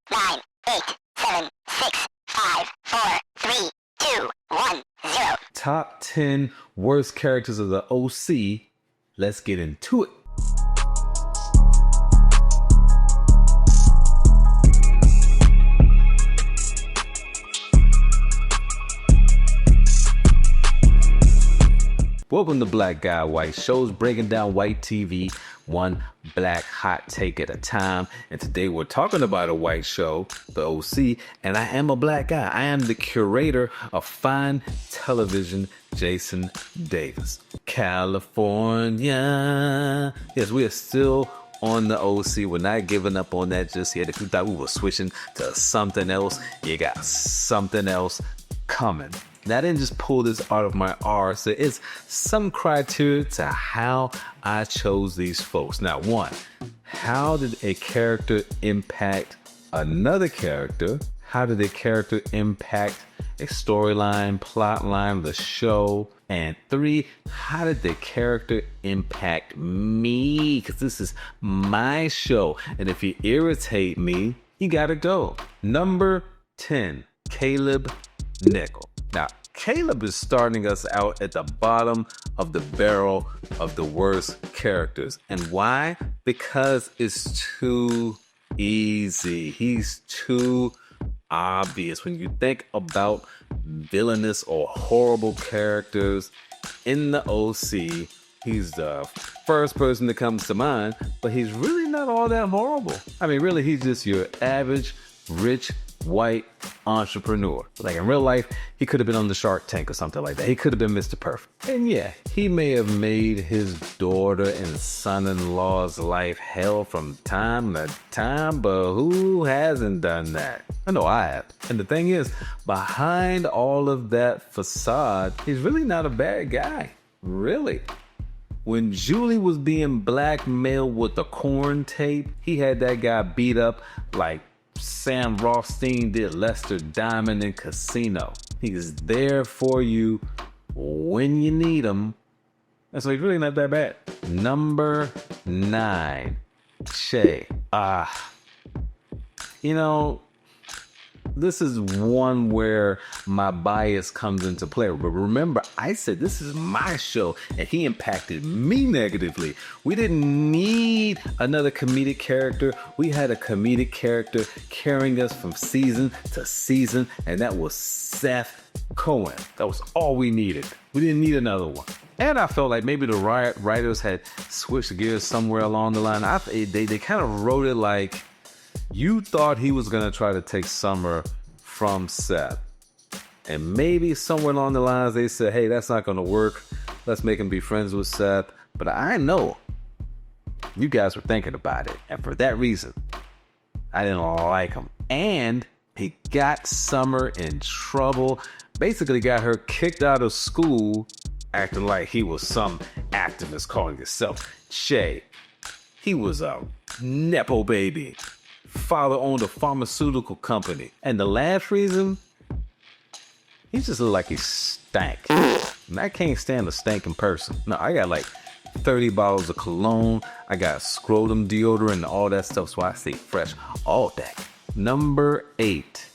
9, 8, 7, 6, 5, 4, 3, 2, 1, 0. Top 10 worst characters of the OC. Let's get into it. Welcome to Black Guy White, shows breaking down white TV one black hot take at a time. And today we're talking about a white show, the OC, and I am a black guy. I am the curator of fine television, Jason Davis. California. Yes, we are still on the OC. We're not giving up on that just yet. If you thought we were switching to something else, you got something else coming. Now, I didn't just pull this out of my arse. There is some criteria to how I chose these folks. Now, one, how did a character impact another character? How did a character impact a storyline, plot line, the show? And three, how did the character impact me? Because this is my show. And if you irritate me, you gotta go. Number 10, Caleb Nickel. Now, Caleb is starting us out at the bottom of the barrel of the worst characters. And why? Because it's too easy. He's too obvious. When you think about villainous or horrible characters in the OC, he's the first person that comes to mind, but he's really not all that horrible. I mean, really, he's just your average, rich, white entrepreneur. Like in real life, he could have been on the Shark Tank or something like that. He could have been Mr. Perfect. And yeah, he may have made his daughter and son-in-law's life hell from time to time, but who hasn't done that? I know I have. And the thing is, behind all of that facade, he's really not a bad guy. Really. When Julie was being blackmailed with the corn tape, he had that guy beat up like Sam Rothstein did Lester Diamond in Casino. He's there for you when you need him. And so he's really not that bad. Number 9, Shay. This is one where my bias comes into play. But remember, I said this is my show, and he impacted me negatively. We didn't need another comedic character. We had a comedic character carrying us from season to season, and that was Seth Cohen. That was all we needed. We didn't need another one. And I felt like maybe the writers had switched gears somewhere along the line. They kind of wrote it like, you thought he was going to try to take Summer from Seth. And maybe somewhere along the lines they said, hey, that's not going to work. Let's make him be friends with Seth. But I know you guys were thinking about it. And for that reason, I didn't like him. And he got Summer in trouble. Basically got her kicked out of school, acting like he was some activist calling himself Shay. He was a Nepo baby. Father owned a pharmaceutical company. And the last reason, he just looked like he stank. And I can't stand a stinking person. No, I got like 30 bottles of cologne. I got scrotum deodorant and all that stuff, so I stay fresh all day. Number 8,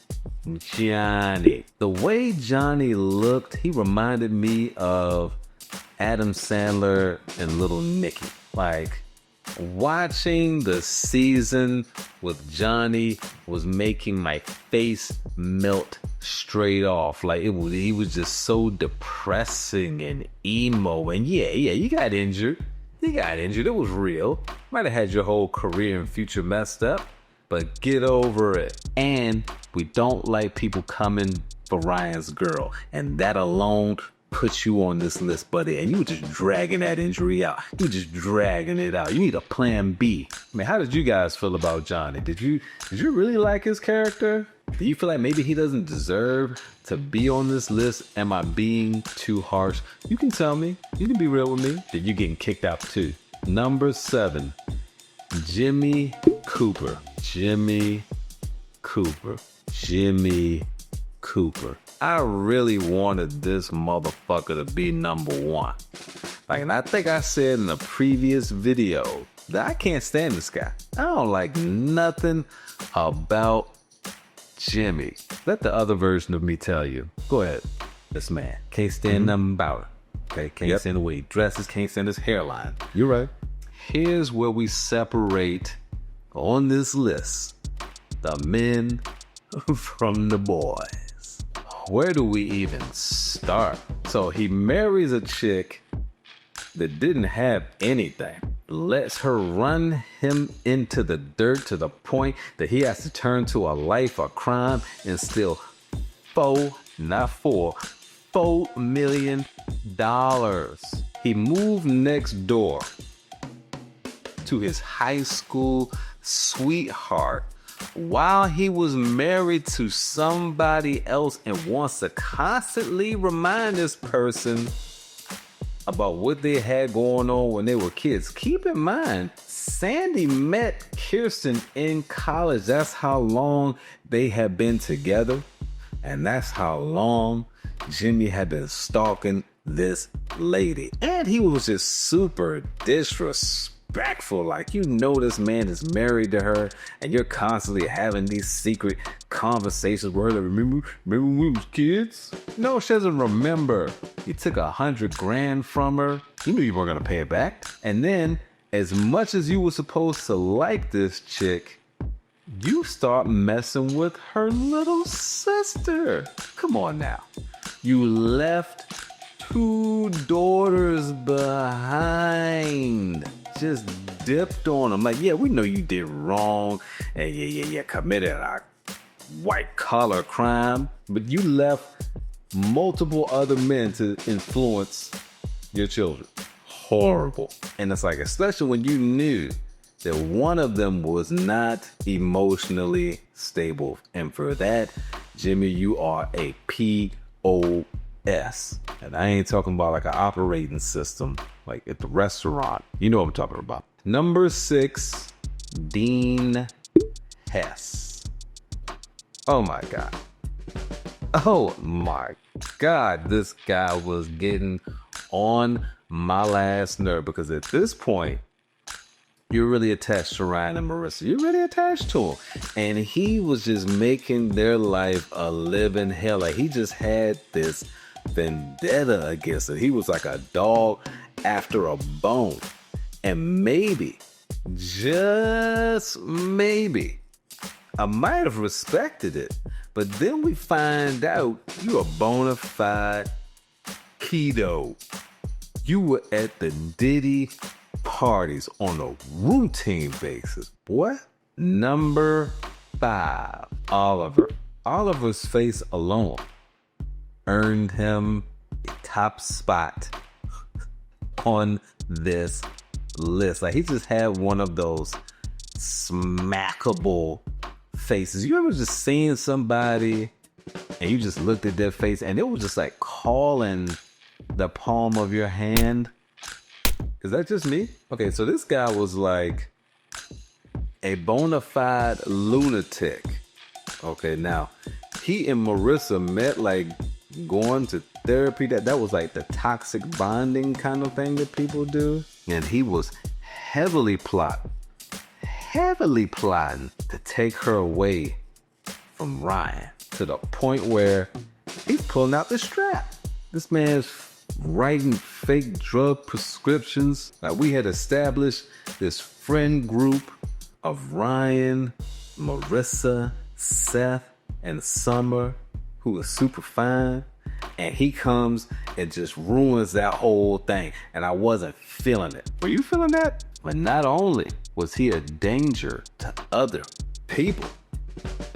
Johnny. The way Johnny looked, he reminded me of Adam Sandler and Little Nicky. Like, watching the season with Johnny was making my face melt straight off. Like he was just so depressing and emo. And yeah, you got injured. It was real. Might have had your whole career and future messed up, but get over it. And we don't like people coming for Ryan's girl, and that alone put you on this list, buddy, and you were just dragging that injury out. You were just dragging it out. You need a plan B. I mean, how did you guys feel about Johnny? Did you really like his character? Do you feel like maybe he doesn't deserve to be on this list? Am I being too harsh? You can tell me. You can be real with me. Did you getting kicked out too? Number 7, Jimmy Cooper. Jimmy Cooper. I really wanted this motherfucker to be number 1. Like, and I think I said in a previous video that I can't stand this guy. I don't like nothing about Jimmy. Let the other version of me tell you. Go ahead. This man can't stand nothing about it. Okay, can't stand the way he dresses, can't stand his hairline. You're right. Here's where we separate on this list the men from the boys. Where do we even start? So he marries a chick that didn't have anything, lets her run him into the dirt to the point that he has to turn to a life of crime and steal $4 million. He moved next door to his high school sweetheart while he was married to somebody else and wants to constantly remind this person about what they had going on when they were kids. Keep in mind, Sandy met Kirsten in college. That's how long they had been together. And that's how long Jimmy had been stalking this lady. And he was just super disrespectful. Like, you know, this man is married to her and you're constantly having these secret conversations where, like, remember when we was kids? No, she doesn't remember. He took $100,000 from her. You knew you weren't gonna pay it back. And then, as much as you were supposed to like this chick, you start messing with her little sister. Come on now. You left 2 daughters behind. Just dipped on them. Like, yeah, we know you did wrong. And yeah, committed a white collar crime. But you left multiple other men to influence your children. Horrible. And it's like, especially when you knew that one of them was not emotionally stable. And for that, Jimmy, you are a POS. And I ain't talking about like an operating system, like at the restaurant. You know what I'm talking about. Number 6, Dean Hess. Oh my God. Oh my God. This guy was getting on my last nerve because at this point, you're really attached to Ryan and Marissa. You're really attached to him. And he was just making their life a living hell. Like, he just had this vendetta against it. He was like a dog after a bone. And maybe, just maybe, I might have respected it. But then we find out you're a bona fide keto. You were at the Diddy parties on a routine basis. What? Number 5, Oliver. Oliver's face alone earned him a top spot on this list. Like, he just had one of those smackable faces. You ever just seen somebody and you just looked at their face and it was just like calling the palm of your hand? Is that just me? Okay, so this guy was like a bona fide lunatic. Okay, now he and Marissa met like going to therapy. That was like the toxic bonding kind of thing that people do. And he was heavily plotting to take her away from Ryan to the point where he's pulling out the strap. This man's writing fake drug prescriptions. Like, we had established this friend group of Ryan, Marissa, Seth, and Summer, who is super fine. And he comes and just ruins that whole thing. And I wasn't feeling it. Were you feeling that? But not only was he a danger to other people,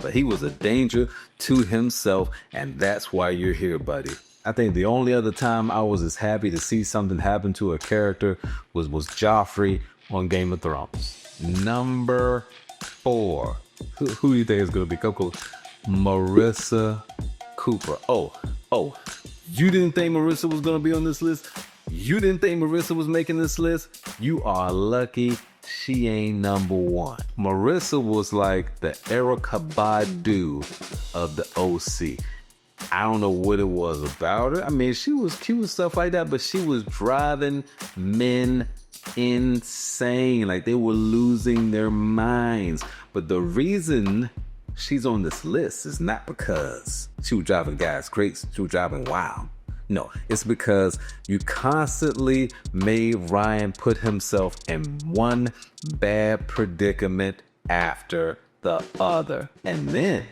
but he was a danger to himself. And that's why you're here, buddy. I think the only other time I was as happy to see something happen to a character was Joffrey on Game of Thrones. Number 4. Who do you think is going to be? Go. Marissa Cooper. Oh, you didn't think Marissa was going to be on this list? You didn't think Marissa was making this list? You are lucky she ain't number 1. Marissa was like the Erykah Badu of the OC. I don't know what it was about her. I mean, she was cute and stuff like that, but she was driving men insane. Like, they were losing their minds. But the reason she's on this list is not because she was driving guys crazy. She was driving wild. No, it's because you constantly made Ryan put himself in one bad predicament after the other. And then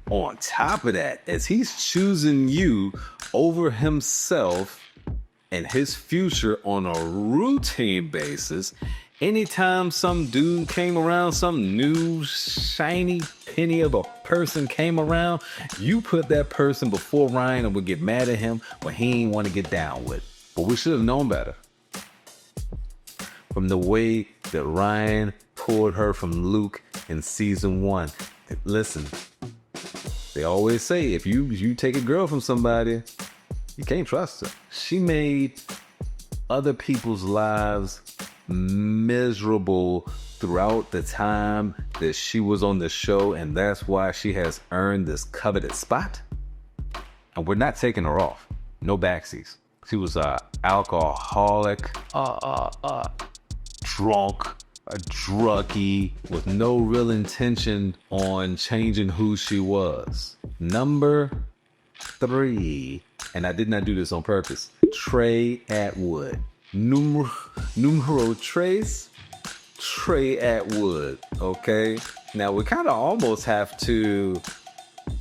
on top of that, as he's choosing you over himself and his future on a routine basis, anytime some dude came around, some new shiny penny of a person came around, you put that person before Ryan and would get mad at him when he ain't want to get down with. But we should have known better. From the way that Ryan pulled her from Luke in season 1. Listen, they always say if you take a girl from somebody, you can't trust her. She made other people's lives miserable throughout the time that she was on the show, and that's why she has earned this coveted spot. And we're not taking her off. No backsies. She was a alcoholic, drunk, a druggie with no real intention on changing who she was. Number 3, and I did not do this on purpose, Trey Atwood. Numero tres, Trey Atwood, okay? Now, we kind of almost have to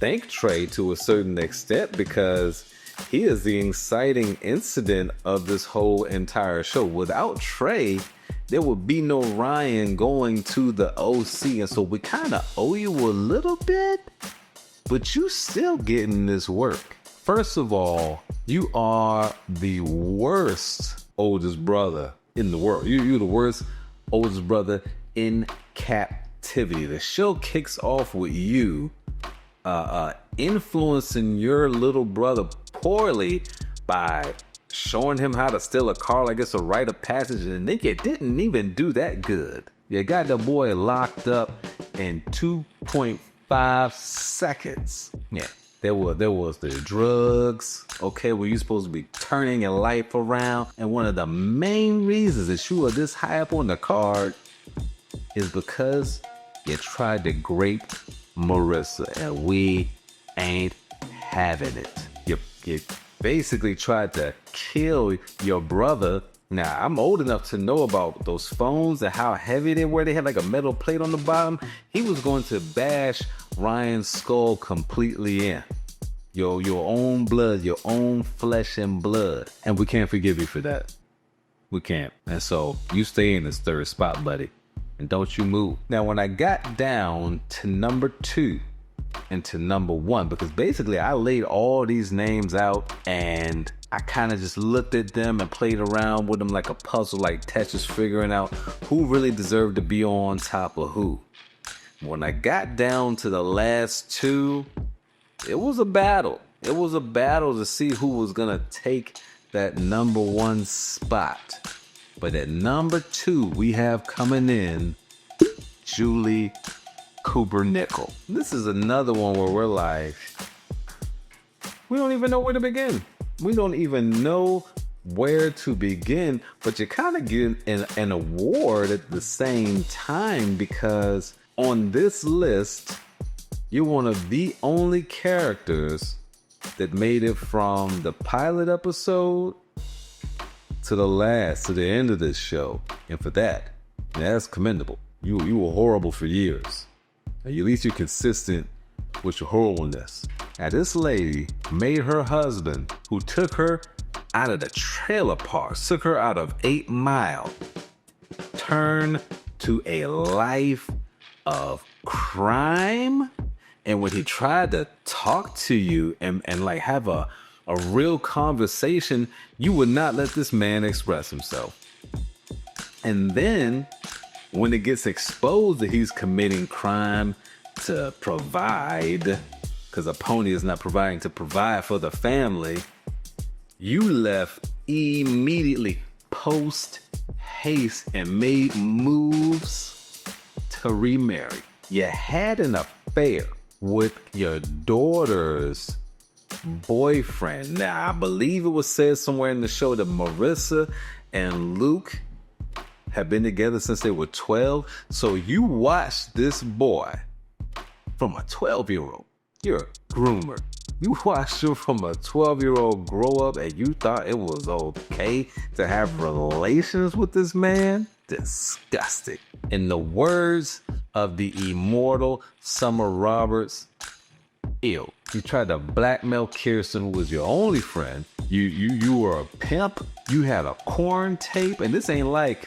thank Trey to a certain extent because he is the inciting incident of this whole entire show. Without Trey, there would be no Ryan going to the OC, and so we kind of owe you a little bit, but you still getting this work. First of all, you are the worst oldest brother in the world. You're the worst oldest brother in captivity. The show kicks off with you influencing your little brother poorly by showing him how to steal a car like it's a rite of passage, and then you didn't even do that good. You got the boy locked up in 2.5 seconds. Yeah. There was the drugs, okay, where you're supposed to be turning your life around. And one of the main reasons that you are this high up on the card is because you tried to grape Marissa, and we ain't having it. You basically tried to kill your brother. Now, I'm old enough to know about those phones and how heavy they were. They had like a metal plate on the bottom. He was going to bash Ryan's skull completely in. Your own blood, your own flesh and blood. And we can't forgive you for that. We can't. And so you stay in this third spot, buddy. And don't you move. Now, when I got down to number 2 and to number 1, because basically I laid all these names out and I kind of just looked at them and played around with them like a puzzle, like Tetris, figuring out who really deserved to be on top of who. When I got down to the last 2, it was a battle. It was a battle to see who was going to take that number 1 spot. But at number 2, we have coming in Julie Cooper-Nickel. This is another one where we're like, we don't even know where to begin. We don't even know where to begin, but you kind of get an award at the same time because on this list, you're one of the only characters that made it from the pilot episode to the end of this show. And for that, that's commendable. You were horrible for years. At least you're consistent with your horribleness. Now, this lady made her husband, who took her out of the trailer park, took her out of 8 Mile, turn to a life of crime. And when he tried to talk to you and like have a real conversation, you would not let this man express himself. And then when it gets exposed that he's committing crime to provide, because a pony is not providing to provide for the family, you left immediately post haste and made moves to remarry. You had an affair with your daughter's boyfriend. Now, I believe it was said somewhere in the show that Marissa and Luke have been together since they were 12. So you watched this boy from a 12-year-old. You're a groomer. You watched her from a 12-year-old grow up and you thought it was okay to have relations with this man? Disgusting. In the words of the immortal Summer Roberts, ew. You tried to blackmail Kirsten, who was your only friend. You were a pimp. You had a corn tape, and this ain't like,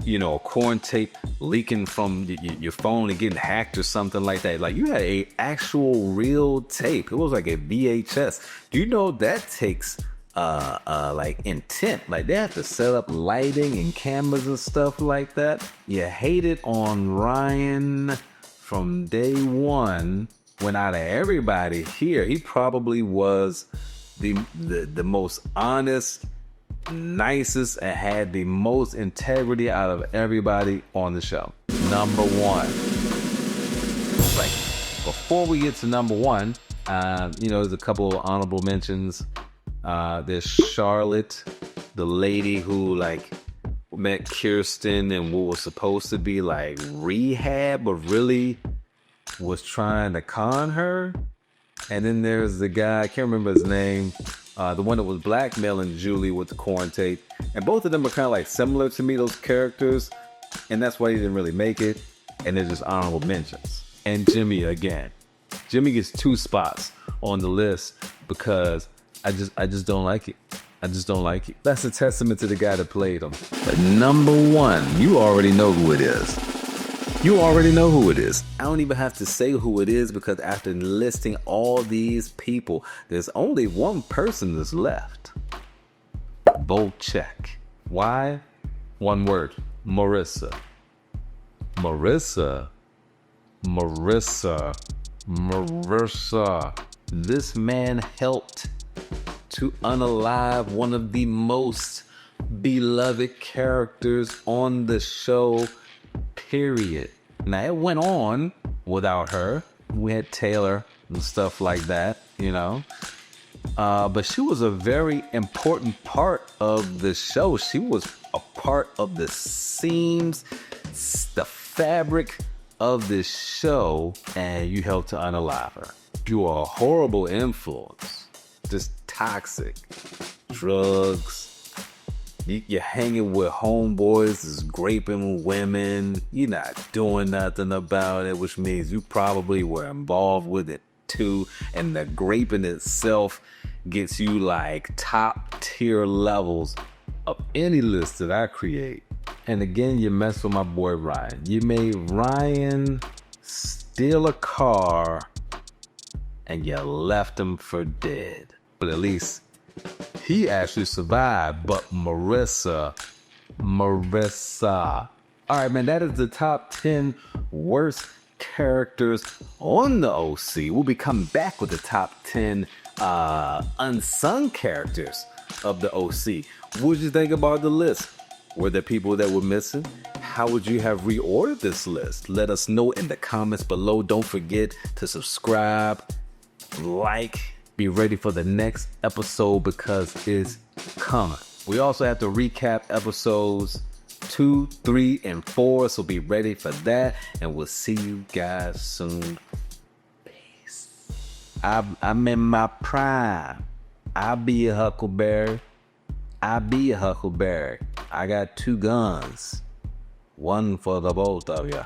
a corn tape leaking from your phone and getting hacked or something like that. Like, you had a actual real tape. It was like a VHS. Do you know that takes like intent? Like, they have to set up lighting and cameras and stuff like that. You hated on Ryan from day one. When out of everybody here, he probably was the most honest, nicest, and had the most integrity out of everybody on the show. Number one. Right. Before we get to number one, there's a couple of honorable mentions. There's Charlotte, the lady who met Kirsten and what was supposed to be like rehab, but really was trying to con her. And then there's the guy, I can't remember his name, the one that was blackmailing Julie with the corn tape. And both of them are kind of like similar to me, those characters, and that's why he didn't really make it. And they're just honorable mentions. And Jimmy again. Jimmy gets 2 spots on the list because I just don't like it. I just don't like it. That's a testament to the guy that played him. But number one, you already know who it is. You already know who it is. I don't even have to say who it is because after listing all these people, there's only one person that's left. Volchok. Why? One word. Marissa. Marissa. Marissa. Marissa. This man helped to unalive one of the most beloved characters on the show, period. Now, it went on without her. We had Taylor and stuff like that, but she was a very important part of the show. She was a part of the seams, the fabric of this show, and you helped to unalive her. You are a horrible influence. Just toxic. Drugs. You're hanging with homeboys, is graping women. You're not doing nothing about it, which means you probably were involved with it too. And the graping itself gets you like top tier levels of any list that I create. And again, you mess with my boy Ryan. You made Ryan steal a car and you left him for dead. But at least he actually survived. But Marissa. All right, man, that is the top 10 worst characters on the OC. We'll be coming back with the top 10 unsung characters of the OC. What would you think about the list? Were there people that were missing? How would you have reordered this list? Let us know in the comments below. Don't forget to subscribe, like, be ready for the next episode because it's coming. We also have to recap episodes 2, 3, and 4, so be ready for that, and we'll see you guys soon. Peace. I'm in my prime. I'll be a huckleberry. I got 2 guns. One for the both of you.